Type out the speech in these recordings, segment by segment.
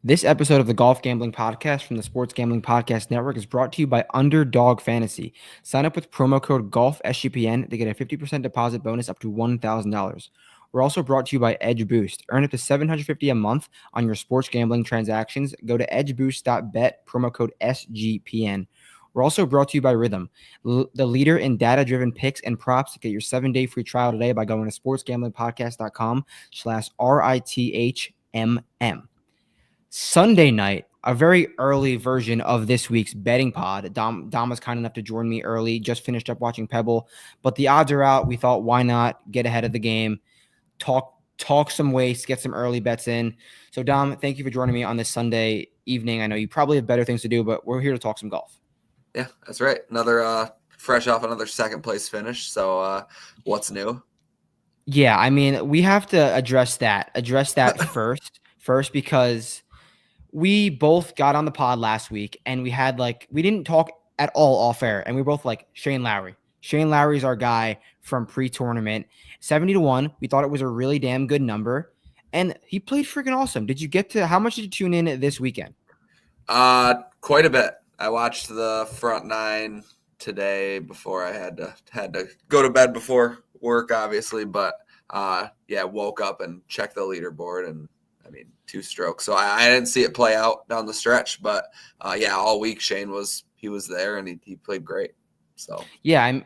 This episode of the Golf Gambling Podcast from the Sports Gambling Podcast Network is brought to you by Underdog Fantasy. Sign up with promo code GOLFSGPN to get a 50% deposit bonus up to $1,000. We're also brought to you by Edge Boost. Earn up to $750 a month on your sports gambling transactions. Go to edgeboost.bet, promo code SGPN. We're also brought to you by Rhythm, the leader in data-driven picks and props. Get your 7-day free trial today by going to sportsgamblingpodcast.com/RITHMM. Sunday night, a very early version of this week's betting pod. Dom was kind enough to join me early, just finished up watching Pebble, but the odds are out. We thought, why not get ahead of the game, talk some waste, get some early bets in. So Dom, thank you for joining me on this Sunday evening. I know you probably have better things to do, but we're here to talk some golf. Yeah, that's right. Another fresh off another second place finish. So what's new? Yeah, I mean, we have to address that first because we both got on the pod last week and we didn't talk at all off air. And we were both like, Shane Lowry. Shane Lowry's our guy from pre-tournament. 70-1. We thought it was a really damn good number. And he played freaking awesome. How much did you tune in this weekend? Quite a bit. I watched the front nine today before I had to go to bed before work, obviously. But woke up and checked the leaderboard and 2 strokes. So I didn't see it play out down the stretch, but all week Shane was there and he played great. So yeah,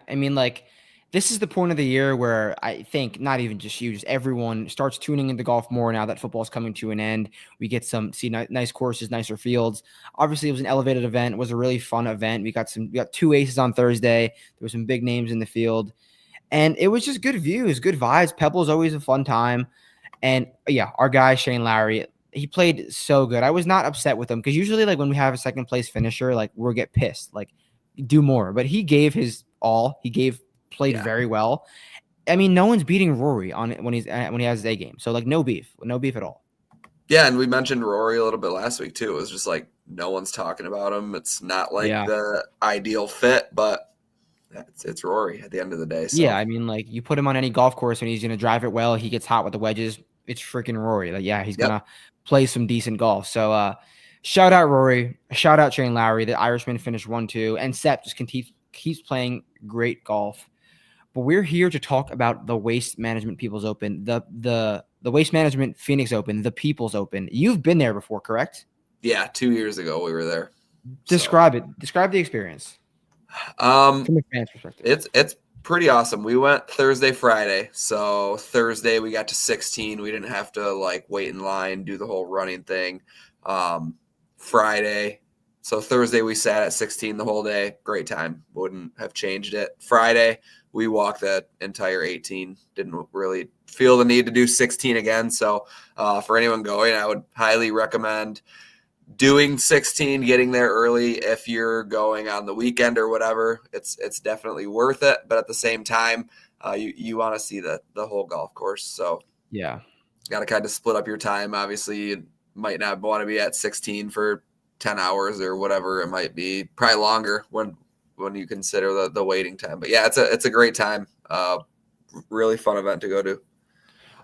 this is the point of the year where I think not even just you, just everyone starts tuning into golf more now that football's coming to an end. We get see nice courses, nicer fields. Obviously, it was an elevated event. It was a really fun event. We got 2 aces on Thursday. There were some big names in the field, and it was just good views, good vibes. Pebble is always a fun time. And our guy Shane Lowry, he played so good. I was not upset with him because usually, like when we have a second place finisher, like we'll get pissed, like do more. But he gave his all. Played very well. I mean, no one's beating Rory on it when he has his A game. So like no beef at all. Yeah, and we mentioned Rory a little bit last week too. It was just like no one's talking about him. It's not like the ideal fit, but it's Rory at the end of the day. So. Yeah, I mean, like you put him on any golf course and he's gonna drive it well. He gets hot with the wedges. It's freaking Rory. Like, he's gonna play some decent golf. So shout out Rory. Shout out Shane Lowry. The Irishman finished 1-2. And Sepp just keeps playing great golf. But we're here to talk about the Waste Management People's Open, the Waste Management Phoenix Open, the People's Open. You've been there before, correct? Yeah, 2 years ago we were there. Describe it. Describe the experience. From a fan's perspective. It's pretty awesome. We went Thursday, Friday. So Thursday we got to 16. We didn't have to wait in line, do the whole running thing. Friday. So Thursday we sat at 16 the whole day. Great time. Wouldn't have changed it. Friday we walked that entire 18. Didn't really feel the need to do 16 again. So for anyone going, I would highly recommend doing 16, getting there early. If you're going on the weekend or whatever, it's definitely worth it. But at the same time, you want to see the whole golf course. So got to kind of split up your time. Obviously, you might not want to be at 16 for 10 hours or whatever it might be. Probably longer when you consider the waiting time. But it's a great time. Really fun event to go to.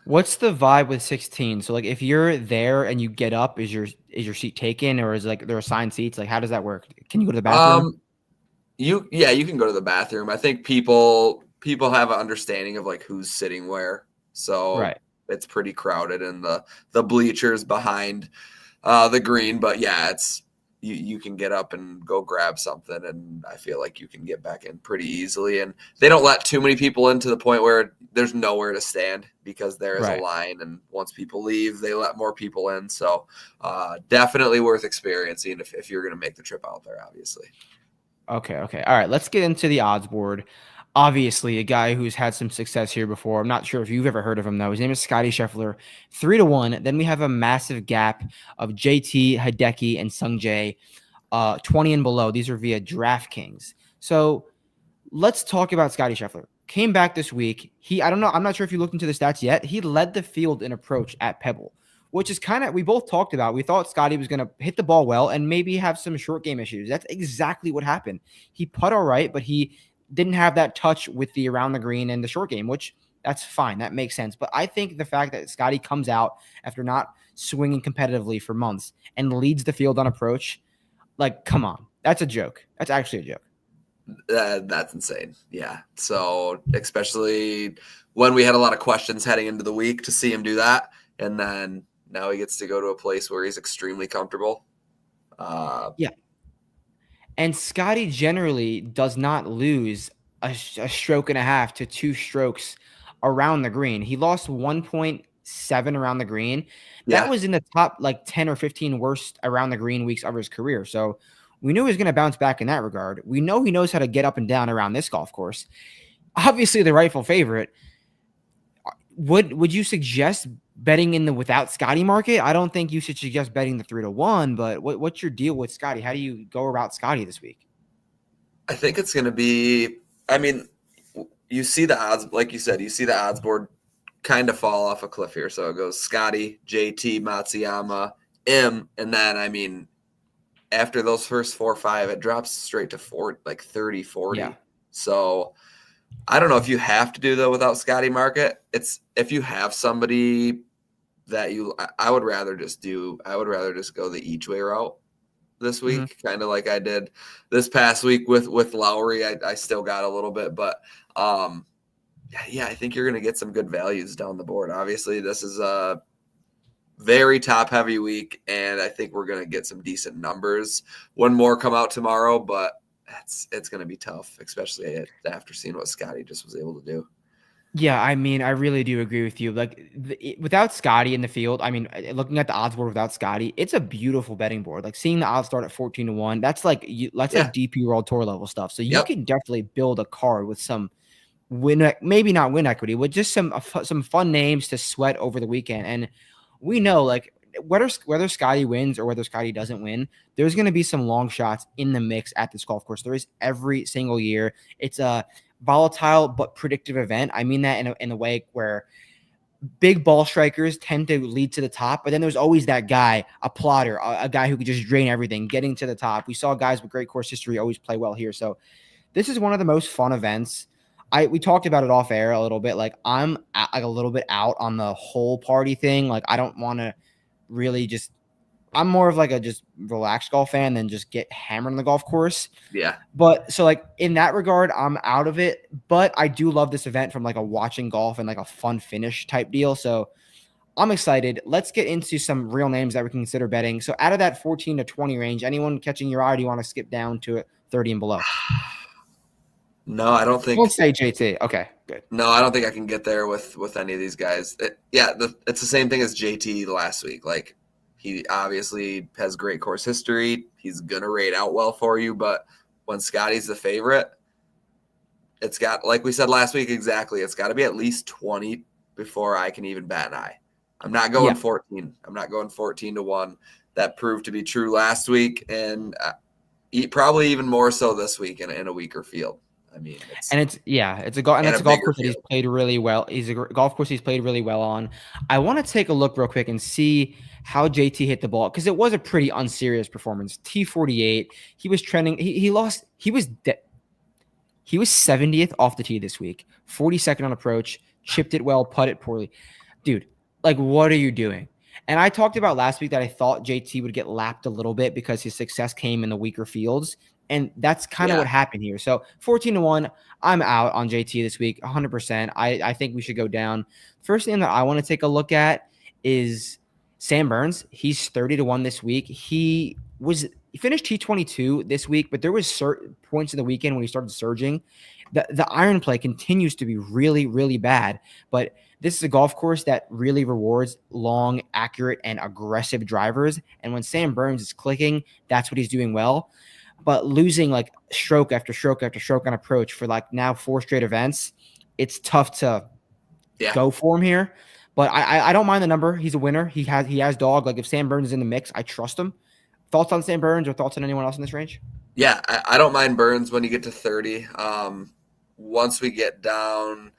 What's the vibe with 16? So if you're there and you get up, is your seat taken, or is there assigned seats? Like, how does that work? Can you go to the bathroom? You can go to the bathroom. I think people have an understanding of who's sitting where. So it's pretty crowded in the bleachers behind the green, but it's you can get up and go grab something, and I feel like you can get back in pretty easily. And they don't let too many people in to the point where there's nowhere to stand because there is a line, and once people leave, they let more people in. So definitely worth experiencing if you're going to make the trip out there, obviously. Okay. All right, let's get into the odds board. Obviously, a guy who's had some success here before. I'm not sure if you've ever heard of him, though. His name is Scottie Scheffler, 3-1. Then we have a massive gap of JT, Hideki, and Sung Jae, 20 and below. These are via DraftKings. So let's talk about Scottie Scheffler. Came back this week. I'm not sure if you looked into the stats yet. He led the field in approach at Pebble, which is we both talked about. We thought Scottie was going to hit the ball well and maybe have some short game issues. That's exactly what happened. He putt all right, but he didn't have that touch with the around the green and the short game, which That's fine. That makes sense. But I think the fact that Scottie comes out after not swinging competitively for months and leads the field on approach, like, come on. That's a joke. That's actually a joke. That's insane. Yeah. So especially when we had a lot of questions heading into the week to see him do that, and then now he gets to go to a place where he's extremely comfortable. Yeah. And Scottie generally does not lose a stroke and a half to 2 strokes around the green. He lost 1.7 around the green. That Yeah. was in the top like 10 or 15 worst around the green weeks of his career. So we knew he was going to bounce back in that regard. We know he knows how to get up and down around this golf course. Obviously, the rightful favorite. Would you suggest betting in the without Scottie market? I don't think you should suggest betting the 3-1, but what's your deal with Scottie? How do you go about Scottie this week? I think it's going to be, I mean, you see the odds, like you said, you see the odds board kind of fall off a cliff here. So it goes Scottie, JT, Matsuyama, M, and then, I mean, after those first 4 or 5, it drops straight to 40, like 30, 40. Yeah. So I don't know if you have to do the without Scottie market. It's if you have somebody that I would rather just go the each way route this week, kind of like I did this past week with Lowry. I still got a little bit, but yeah, I think you're going to get some good values down the board. Obviously, this is a very top heavy week, and I think we're going to get some decent numbers. One more come out tomorrow, but it's going to be tough, especially after seeing what Scottie just was able to do. Yeah, I mean, I really do agree with you. Like, without Scottie in the field, I mean, looking at the odds board without Scottie, it's a beautiful betting board. Like, seeing the odds start at 14-1, that's like DP World Tour level stuff. So you can definitely build a card with some maybe not win equity, but just some fun names to sweat over the weekend. And we know, like, whether Scottie wins or whether Scottie doesn't win, there's going to be some long shots in the mix at this golf course. There is every single year. It's a volatile but predictive event. I mean that in a way where big ball strikers tend to lead to the top, but then there's always that guy, a plotter, a guy who could just drain everything, getting to the top. We saw guys with great course history always play well here. So this is one of the most fun events. We talked about it off air a little bit. Like, I'm like a little bit out on the whole party thing. Like, I don't want to really I'm more of like a just relaxed golf fan than just get hammered on the golf course. Yeah. But so, like, in that regard, I'm out of it. But I do love this event from like a watching golf and like a fun finish type deal. So I'm excited. Let's get into some real names that we can consider betting. So out of that 14 to 20 range, anyone catching your eye? Do you want to skip down to 30 and below? No, I don't think. Don't say JT. Okay, good. No, I don't think I can get there with any of these guys. It's the same thing as JT last week. Like, he obviously has great course history. He's going to rate out well for you. But when Scottie's the favorite, it's got, like we said last week, exactly, it's got to be at least 20 before I can even bat an eye. I'm not going 14. I'm not going 14-1. That proved to be true last week, and probably even more so this week in a weaker field. I mean, it's a golf course that he's played really well. He's a golf course he's played really well on. I want to take a look real quick and see how JT hit the ball, because it was a pretty unserious performance. T48. He was trending. He lost. He was 70th off the tee this week. 42nd on approach. Chipped it well. Putted poorly. Dude, like, what are you doing? And I talked about last week that I thought JT would get lapped a little bit because his success came in the weaker fields. And that's kind of what happened here. So 14-1, I'm out on JT this week, 100%. I think we should go down. First thing that I want to take a look at is Sam Burns. He's 30-1 this week. He finished T22 this week, but there was certain points in the weekend when he started surging. The iron play continues to be really, really bad. But this is a golf course that really rewards long, accurate, and aggressive drivers. And when Sam Burns is clicking, that's what he's doing well. But losing like stroke after stroke after stroke on approach for like now 4 straight events, it's tough to go for him here. But I don't mind the number. He's a winner. He has dog. Like, if Sam Burns is in the mix, I trust him. Thoughts on Sam Burns or thoughts on anyone else in this range? Yeah, I don't mind Burns when you get to 30. Once we get down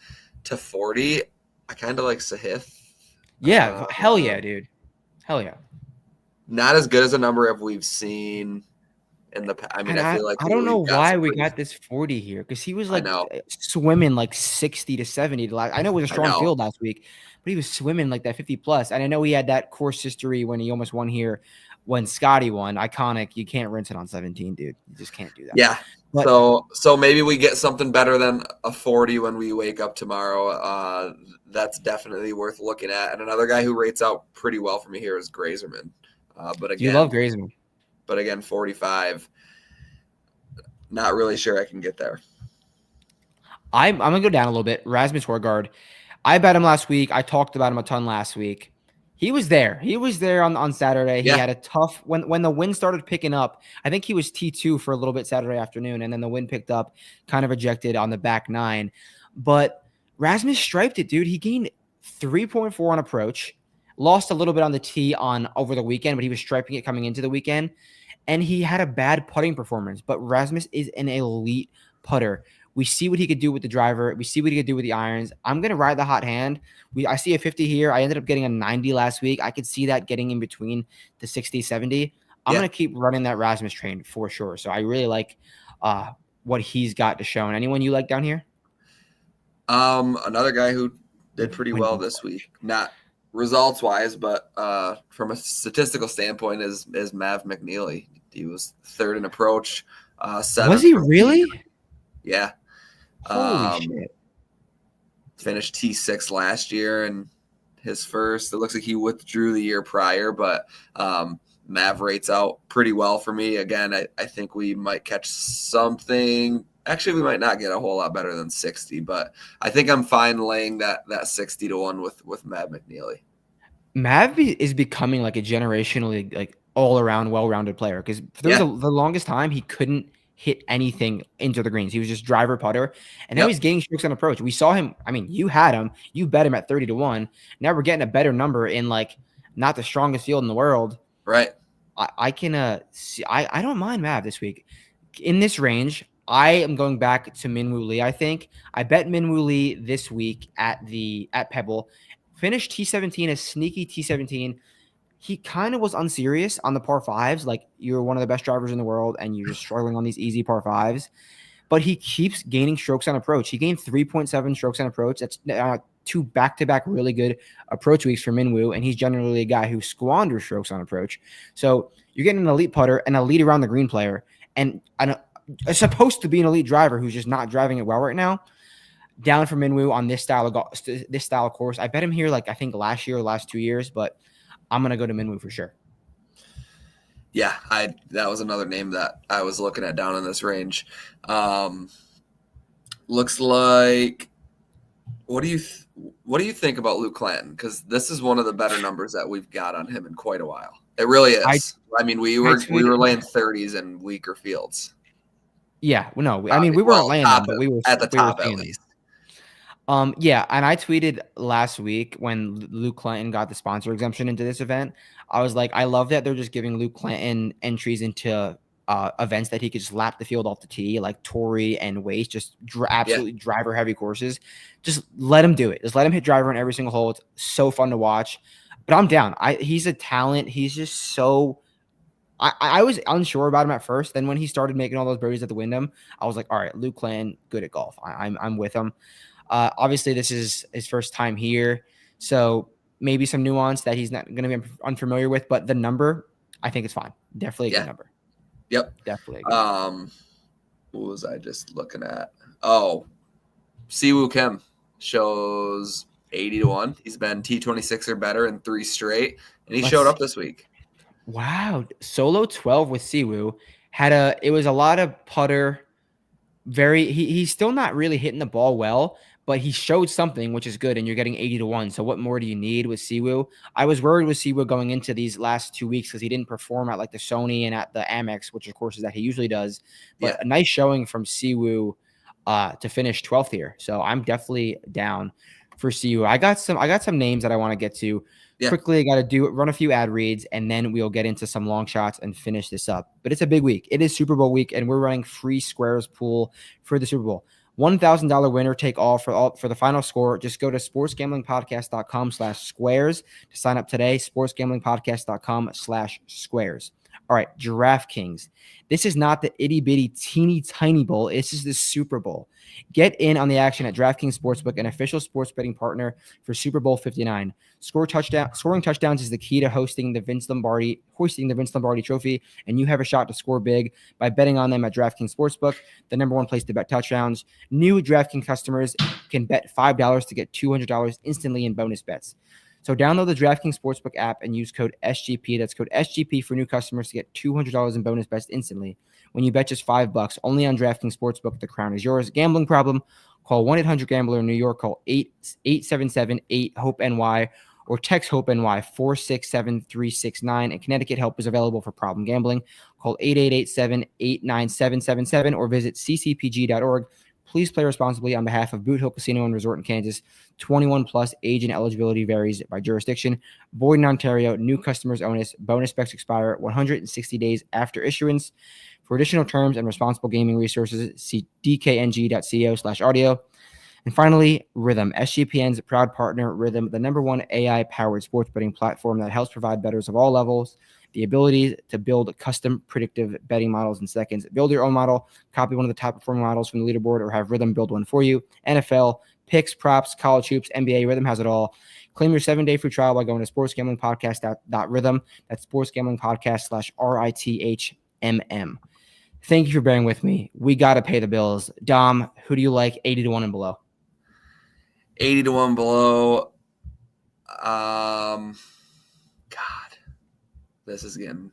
to 40, I kind of like Sahith. Yeah, hell yeah, dude. Hell yeah. Not as good as a number as we've seen in the I mean, And I feel like I don't know we've got why some we pretty. got this 40 here because he was I like know, swimming like 60 to 70. I know it was a I strong know. field last week, but he was swimming like that 50 plus. And I know he had that course history when he almost won here when Scottie won. Iconic. You can't rinse it on 17, dude. You just can't do that. Yeah. But So maybe we get something better than a 40 when we wake up tomorrow. That's definitely worth looking at. And another guy who rates out pretty well for me here is Grazerman. But do you love again, Grazeman? 45. Not really sure I can get there. I'm gonna go down a little bit. Rasmus Horgard. I bet him last week. I talked about him a ton last week. He was there. He was there on Saturday. He Yeah. had a tough when the wind started picking up. I think he was T2 for a little bit Saturday afternoon, and then the wind picked up, kind of ejected on the back nine. But Rasmus striped it, dude. He gained 3.4 on approach, lost a little bit on the tee on over the weekend, but he was striping it coming into the weekend. And he had a bad putting performance. But Rasmus is an elite putter. We see what he could do with the driver. We see what he could do with the irons. I'm going to ride the hot hand. I see a 50 here. I ended up getting a 90 last week. I could see that getting in between the 60, 70. I'm Yeah. going to keep running that Rasmus train for sure. So I really like what he's got to show. And anyone you like down here? Another guy who did pretty well this week, not results wise, but from a statistical standpoint, is Mav McNeely. He was third in approach. Was he really? Yeah. Holy shit. Finished T6 last year and his first. It looks like he withdrew the year prior, but Mav rates out pretty well for me. Again, I think we might catch something. Actually, we might not get a whole lot better than 60, but I think I'm fine laying that 60 to 1 with Mav McNeely. Mav is becoming like a generationally like all around well-rounded player because for the longest time he couldn't hit anything into the greens. He was just driver putter, and now he's gaining strokes on approach. We saw him. I mean, you had him. You bet him at 30 to 1. Now we're getting a better number in like not the strongest field in the world. Right. I can see. I don't mind Mav this week in this range. I am going back to Minwoo Lee. I think I bet Minwoo Lee this week at Pebble. Finished T17, a sneaky T17. He kind of was unserious on the par fives. Like, you're one of the best drivers in the world and you're just struggling on these easy par fives. But he keeps gaining strokes on approach. He gained 3.7 strokes on approach. That's 2 back-to-back really good approach weeks for Minwoo. And he's generally a guy who squanders strokes on approach. So you're getting an elite putter, an elite around the green player, and supposed to be an elite driver who's just not driving it well right now. Down for Minwoo on this style of course. I bet him here like I think last year or last 2 years, but I'm gonna go to Minwoo for sure. Yeah, that was another name that I was looking at down in this range. Looks like. What do you think about Luke Clanton? Because this is one of the better numbers that we've got on him in quite a while. It really is. I mean, we were laying 30s in weaker fields. Yeah, no, I mean we weren't laying them, but we were at the top at least. Yeah, and I tweeted last week when Luke Clanton got the sponsor exemption into this event. I was like, I love that they're just giving Luke Clanton entries into events that he could just lap the field off the tee, like Torrey and Waste, just absolutely driver heavy courses. Just let him do it. Just let him hit driver on every single hole. It's so fun to watch. But I'm down. He's a talent. He's just so. I was unsure about him at first. Then when he started making all those birdies at the Wyndham, I was like, all right, Luke Clanton, good at golf. I'm with him. Obviously, this is his first time here, so maybe some nuance that he's not going to be unfamiliar with. But the number, I think it's fine. Definitely a good number. Yep. Definitely. A good number. What was I just looking at? Oh, Siwoo Kim shows 80 to 1. He's been T26 or better in 3 straight, and he showed up this week. Wow, solo 12 with Siwoo it was a lot of putter. He's still not really hitting the ball well, but he showed something, which is good, and you're getting 80 to 1. So what more do you need with Siwoo? I was worried with Siwoo going into these last 2 weeks because he didn't perform at like the Sony and at the Amex, which of course is that he usually does. But a nice showing from Siwoo to finish 12th here. So I'm definitely down for Siwoo. I got some names that I want to get to. Quickly, I got to run a few ad reads, and then we'll get into some long shots and finish this up. But it's a big week. It is Super Bowl week, and we're running free squares pool for the Super Bowl. $1,000 winner take all for the final score. Just go to sportsgamblingpodcast.com/squares to sign up today. Sportsgamblingpodcast.com/squares. All right, DraftKings. This is not the itty bitty teeny tiny bowl. This is the Super Bowl. Get in on the action at DraftKings Sportsbook, an official sports betting partner for Super Bowl 59. Scoring touchdowns is the key to hoisting the Vince Lombardi Trophy, and you have a shot to score big by betting on them at DraftKings Sportsbook, the number one place to bet touchdowns. New DraftKings customers can bet $5 to get $200 instantly in bonus bets. So download the DraftKings Sportsbook app and use code SGP. That's code SGP for new customers to get $200 in bonus bets instantly when you bet just $5 only on DraftKings Sportsbook. The crown is yours. Gambling problem? Call 1-800-GAMBLER in New York. Call 877-8-HOPE-NY or text HOPE-NY 467-369. And Connecticut help is available for problem gambling. Call 888-7-897-77 or visit ccpg.org. Please play responsibly on behalf of Boot Hill Casino and Resort in Kansas. 21 plus, age and eligibility varies by jurisdiction. Void in Ontario. New customers onus. Bonus specs expire 160 days after issuance. For additional terms and responsible gaming resources, see dkng.co/audio. And finally, Rhythm, SGPN's proud partner. Rhythm, the number one AI-powered sports betting platform that helps provide bettors of all levels the ability to build custom predictive betting models in seconds. Build your own model, copy one of the top performing models from the leaderboard, or have Rhythm build one for you. NFL, picks, props, college hoops, NBA, Rhythm has it all. Claim your 7-day free trial by going to sportsgamblingpodcast.rhythm. That's sportsgamblingpodcast/RITHMM. Thank you for bearing with me. We got to pay the bills. Dom, who do you like 80-1 and below? 80-1 below. This is getting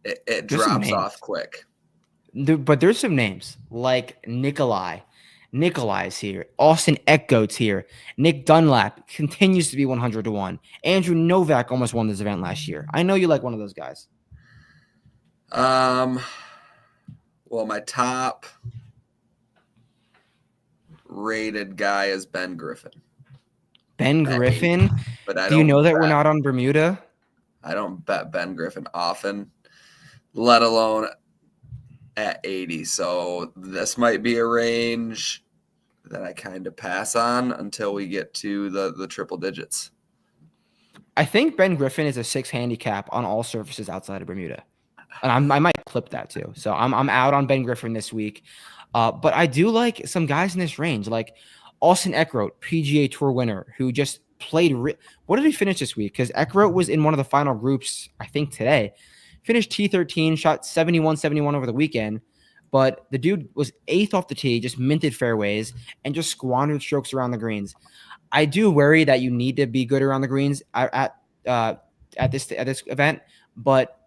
it drops off quick. But there's some names like Nikolai. Nikolai's here. Austin Eckgoat's here. Nick Dunlap continues to be 100-1. Andrew Novak almost won this event last year. I know you like one of those guys. Well, my top rated guy is Ben Griffin. Ben Griffin? But do you know that we're not on Bermuda? I don't bet Ben Griffin often, let alone at 80. So this might be a range that I kind of pass on until we get to the triple digits. I think Ben Griffin is a 6 handicap on all surfaces outside of Bermuda. And I might clip that too. So I'm out on Ben Griffin this week. But I do like some guys in this range, like Austin Eckroat, PGA Tour winner, who just played. What did he finish this week? Because Eckroat was in one of the final groups, I think, today. Finished T13, shot 71 over the weekend. But the dude was 8th off the tee, just minted fairways, and just squandered strokes around the greens. I do worry that you need to be good around the greens at this event. But,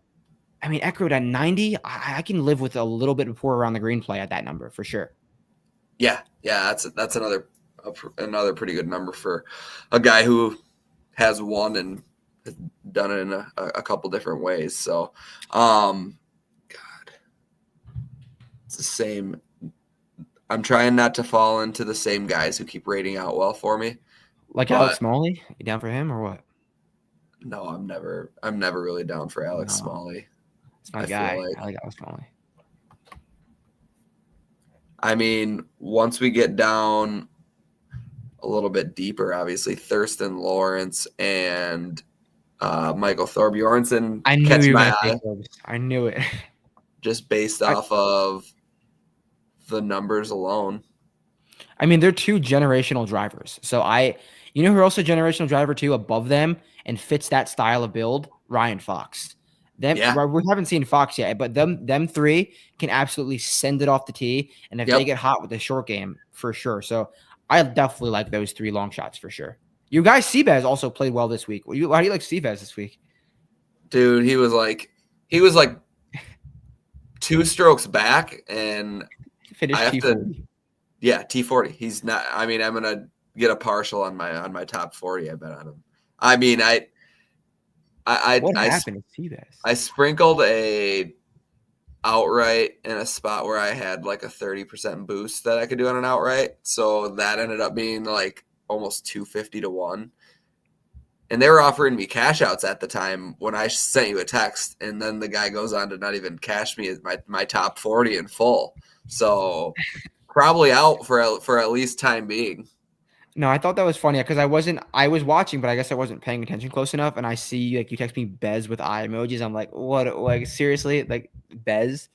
I mean, Eckroat at 90, I can live with a little bit of poor around the green play at that number for sure. Yeah, that's another pretty good number for a guy who has won and has done it in a couple different ways. So, God, it's the same. I'm trying not to fall into the same guys who keep rating out well for me. Like Alex Smalley? You down for him or what? No, I'm never really down for Alex Smalley. It's my guy. I like Alex Smalley. I mean, once we get down a little bit deeper, obviously, Thurston Lawrence and Michael Thorbjornsen catch my eye. I knew it. Just based off of the numbers alone. I mean, they're two generational drivers. So you know who are also a generational driver too above them and fits that style of build? Ryan Fox. We haven't seen Fox yet, but them three can absolutely send it off the tee. And if they get hot with the short game, for sure. So I definitely like those three long shots for sure. You guys, Seabass also played well this week. How do you like Seabass this week? Dude, he was like 2 strokes back and finished T40. T40. He's not. I mean, I'm gonna get a partial on my top 40. I bet on him. I mean, what happened to Seabass? I sprinkled a outright in a spot where I had like a 30% boost that I could do on an outright. So that ended up being like almost 250-1. And they were offering me cash outs at the time when I sent you a text. And then the guy goes on to not even cash me my top 40 in full. So probably out for at least time being. No, I thought that was funny because I was watching, but I guess I wasn't paying attention close enough. And I see like you text me Bez with eye emojis. I'm like, what? Like seriously, like Bez?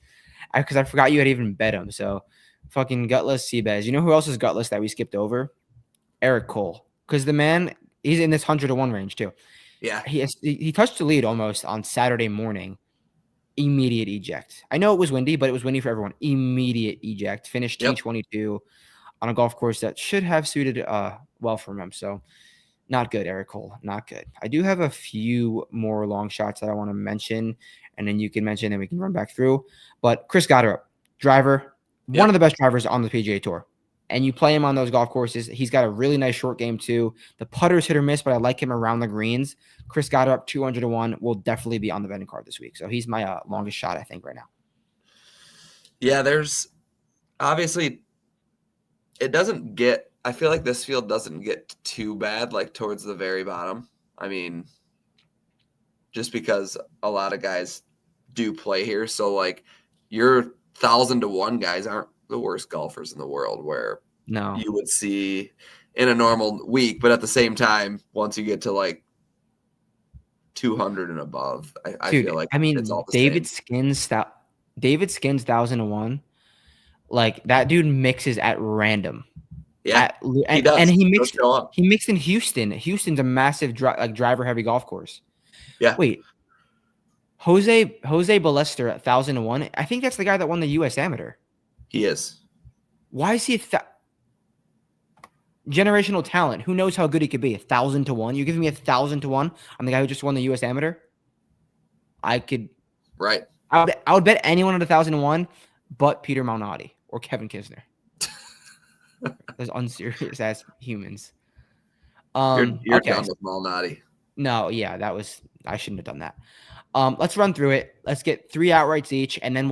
Because I forgot you had even bet him. So fucking gutless see Bez. You know who else is gutless that we skipped over? Eric Cole. Because the man, he's in this 100-1 range too. Yeah. He touched the lead almost on Saturday morning. Immediate eject. I know it was windy, but it was windy for everyone. Immediate eject. Finished Yep. T22 on a golf course that should have suited well for him. So not good, Eric Cole. Not good. I do have a few more long shots that I want to mention, and then you can mention and we can run back through. But Chris Goddard, driver, one of the best drivers on the PGA Tour. And you play him on those golf courses. He's got a really nice short game too. The putter's hit or miss, but I like him around the greens. Chris Goddard up 200-1 will definitely be on the betting card this week. So he's my longest shot, I think, right now. Yeah, there's obviously it doesn't get. I feel like this field doesn't get too bad, like towards the very bottom. I mean, just because a lot of guys do play here, so like your 1,000-1 guys aren't the worst golfers in the world, where you would see in a normal week. But at the same time, once you get to like 200 and above, I feel like it's all the David same. Skins 1,001. Like that dude mixes at random. Yeah, he does. And he mixed in Houston. Houston's a massive driver heavy golf course. Yeah. Wait. Jose Ballester at 1,001. I think that's the guy that won the U.S. Amateur. He is. Why is he generational talent? Who knows how good he could be? 1,000-1. You're giving me 1,000-1 on the guy who just won the U.S. Amateur? I could. Right. I would bet anyone at 1,001 but Peter Malnati or Kevin Kisner. Those unserious ass humans. You're okay. done with Malnati. No, yeah, I shouldn't have done that. Let's run through it. Let's get 3 outrights each, and then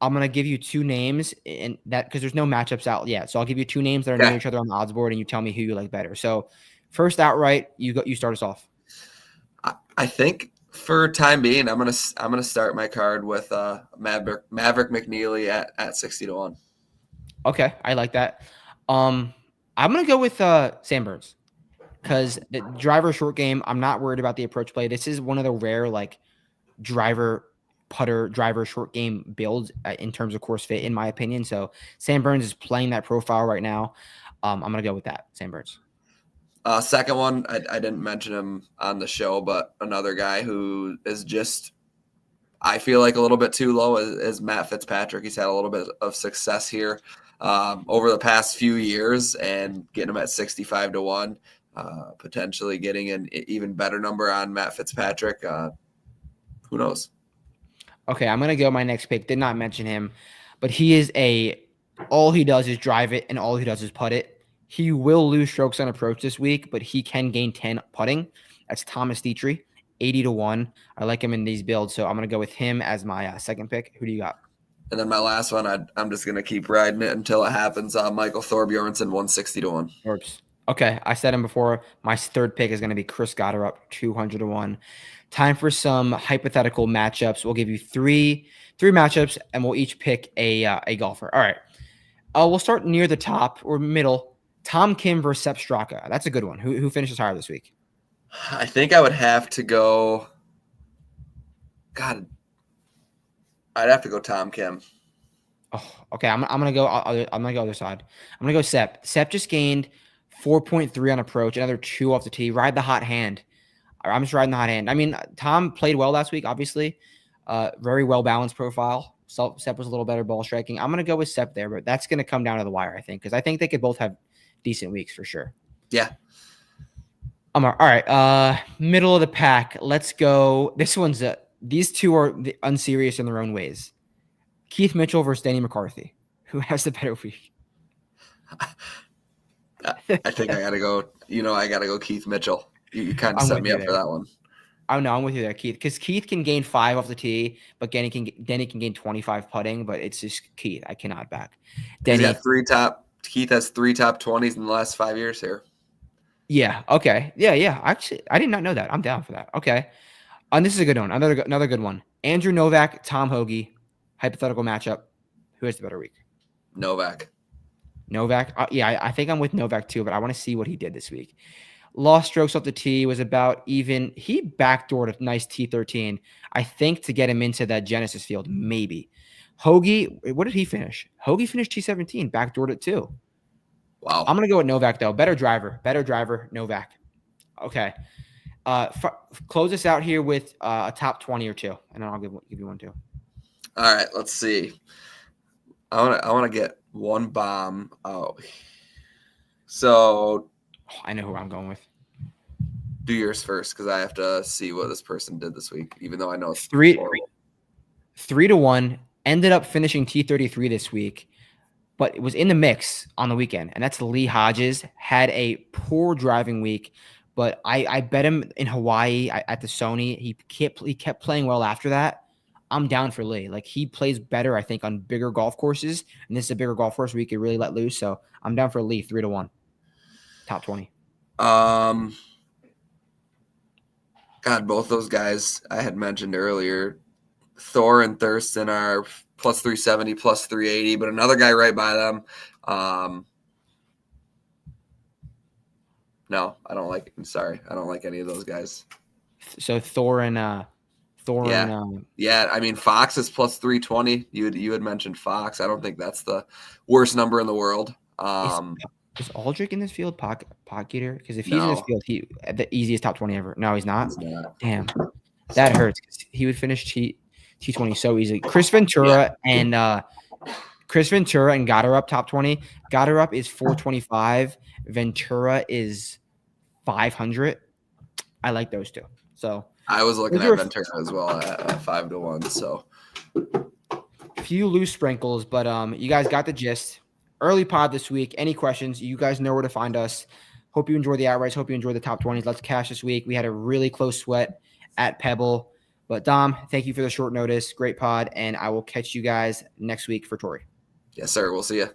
I'm gonna give you 2 names and that because there's no matchups out yet. So I'll give you 2 names that are near each other on the odds board, and you tell me who you like better. So first outright, you start us off. I think for time being, I'm gonna start my card with Maverick McNeely at 60-1. Okay, I like that. I'm gonna go with Sam Burns because the driver short game. I'm not worried about the approach play. This is one of the rare like driver short game builds in terms of course fit, in my opinion. So Sam Burns is playing that profile right now. I'm gonna go with that. Sam Burns. Second one, I didn't mention him on the show, but another guy who is just, I feel like a little bit too low is Matt Fitzpatrick. He's had a little bit of success here over the past few years, and getting him at 65-1, potentially getting an even better number on Matt Fitzpatrick. Who knows? Okay, I'm going to go my next pick. Did not mention him, but all he does is drive it and all he does is putt it. He will lose strokes on approach this week, but he can gain 10 putting. That's Thomas Dietrich, 80-1. I like him in these builds, so I'm going to go with him as my second pick. Who do you got? And then my last one, I'm just going to keep riding it until it happens. Michael Thorbjornsen, 160-1. Forbes. Okay, I said him before. My third pick is going to be Chris Goddard up 200-1. Time for some hypothetical matchups. We'll give you three matchups, and we'll each pick a golfer. All right. We'll start near the top or middle. Tom Kim versus Sepp Straka. That's a good one. Who finishes higher this week? I think I would have to go. God, I'd have to go Tom Kim. Oh, okay. I'm gonna go. I'm gonna go other side. I'm gonna go Sepp. Sepp just gained 4.3 on approach, another 2 off the tee. Ride the hot hand. I'm just riding the hot hand. I mean, Tom played well last week, obviously. Very well balanced profile. Sepp was a little better ball striking. I'm gonna go with Sepp there, but that's gonna come down to the wire, I think, because I think they could both have decent weeks for sure. Yeah. All right. Middle of the pack. Let's go. This one's these two are unserious in their own ways. Keith Mitchell versus Danny McCarthy. Who has the better week? I think I gotta go. I gotta go Keith Mitchell. You kind of set me up for that one. Oh no, I'm with you there, Keith. Because Keith can gain 5 off the tee, but Danny can gain 25 putting. But it's just Keith. I cannot back. Keith has 3 top 20s in the last 5 years here. Yeah. Okay. Yeah. Actually, I did not know that. I'm down for that. Okay. And this is a good one. Another good one. Andrew Novak, Tom Hoagie. Hypothetical matchup. Who has the better week? Novak. Novak. Yeah, I think I'm with Novak too, but I want to see what he did this week. Lost strokes off the tee, was about even. He backdoored a nice T13, I think, to get him into that Genesis field, maybe. Hoagie, what did he finish? Hoagie finished T17, backdoored it too. Wow. I'm going to go with Novak, though. Better driver, Novak. Okay. Close us out here with a top 20 or two, and then I'll give you one too. All right, let's see. I want to get one bomb out. So I know who I'm going with. Do yours first, because I have to see what this person did this week, even though I know it's 3-1. Ended up finishing T33 this week, but it was in the mix on the weekend, and that's Lee Hodges. Had a poor driving week, but I bet him in Hawaii at the Sony. He kept playing well after that. I'm down for Lee. Like, he plays better, I think, on bigger golf courses, and this is a bigger golf course where he could really let loose. So I'm down for Lee 3-1, top 20. God, both those guys I had mentioned earlier, Thor and Thurston are plus 370, plus 380, but another guy right by them. No, I don't like it. I'm sorry. I don't like any of those guys. So Thor and yeah. I mean, Fox is plus 320. You had mentioned Fox. I don't think that's the worst number in the world. Is Aldrich in this field pot getter? Because if he's in this field, the easiest top 20 ever. No, he's not. Damn, that hurts. He would finish T20 so easily. Chris Ventura and Gotterup top 20. Gotterup is 425. Ventura is 500. I like those two. So I was looking at Ventura as well at 5-1. So few loose sprinkles, but you guys got the gist. Early pod this week. Any questions? You guys know where to find us. Hope you enjoy the outrights. Hope you enjoy the top 20s. Let's cash this week. We had a really close sweat at Pebble. But Dom, thank you for the short notice. Great pod. And I will catch you guys next week for Torrey. Yes, sir. We'll see you.